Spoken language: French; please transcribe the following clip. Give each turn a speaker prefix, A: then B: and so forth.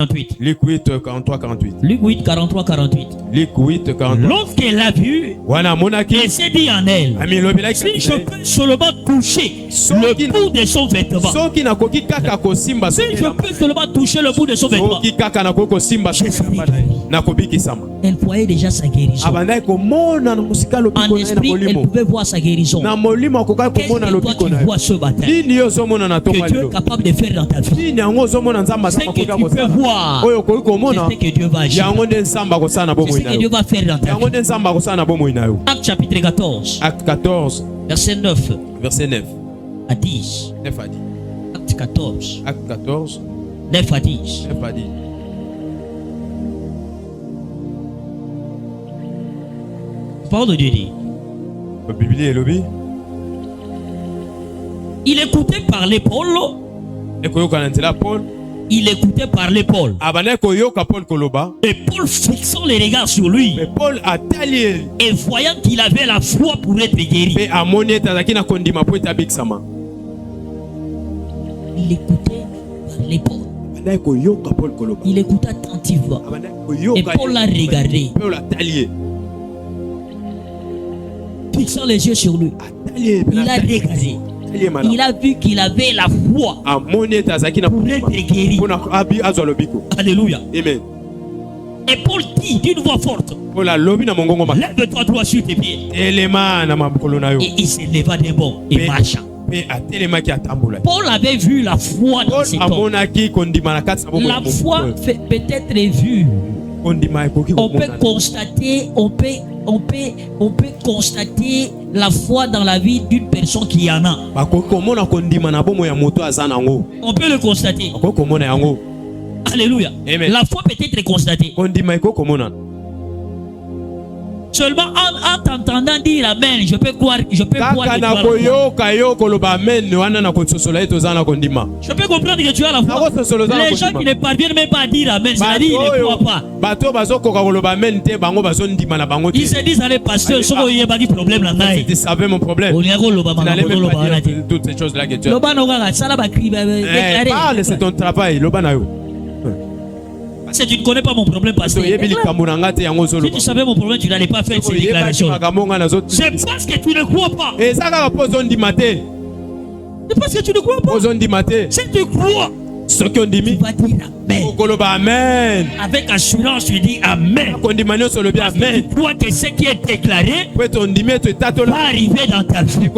A: 48.
B: Luc 8, 43, 48.
A: Luc 8, 43, 48.
B: Luc 8, 43.
A: Lorsqu'elle a vu, elle s'est dit en elle, si je peux seulement toucher le bout de son vêtement. Si je peux seulement toucher le bout de son vêtement, elle voyait déjà sa guérison. En esprit, elle pouvait voir sa guérison. Qu'est-ce que toi tu vois ce matin que Dieu est capable de faire dans ta vie? C'est que tu peux voir. C'est que Dieu va agir. C'est ce que Dieu va faire dans ta vie. Acte chapitre 14.
B: Acte 14.
A: Verset 9.
B: Verset 9.
A: À 10.
B: 9 à 10.
A: Acte 14.
B: Acte 14.
A: 9 à 10.
B: 9 à 10.
A: La parole de Dieu dit.
B: La Bible est lobby.
A: Il écoutait parler Paul. Il écoutait parler Paul. Et Paul fixant les regards sur lui. Et voyant qu'il avait la foi pour être guéri. Il écoutait parler Paul. Il écoutait attentivement. Et Paul l'a regardé. Fixant les yeux sur lui. Il a regardé. Il a vu qu'il avait la foi pour être guéri. Alléluia.
B: Amen.
A: Et Paul dit d'une voix forte, lève-toi droit sur tes pieds. Et il se leva des bons et marcha. Paul avait vu la foi dans cet homme. La foi peut être vue. On peut constater la foi dans la vie d'une personne qui en a. On peut le constater. Alléluia.
B: Amen.
A: La foi peut être constatée. Seulement en t'entendant dire amen, je peux croire. Je peux comprendre que tu as la foi. Les gens qui ne parviennent même pas à dire amen, c'est-à-dire ils ne croient pas. Ils se disent allez pasteur, il y a pas de problème là.
B: Tu savais mon problème. Tu n'allais même pas dire toutes ces choses là que tu as. Parle, c'est ton travail.
A: Parce que tu ne connais pas mon problème, pasteur. Si tu savais mon problème, tu n'allais pas faire ces déclarations. C'est parce que tu ne crois pas. C'est parce que tu ne crois pas. Si tu crois, tu vas dire amen. Avec assurance, tu dis amen. Parce que tu crois que ce qui est déclaré va arriver dans ta vie.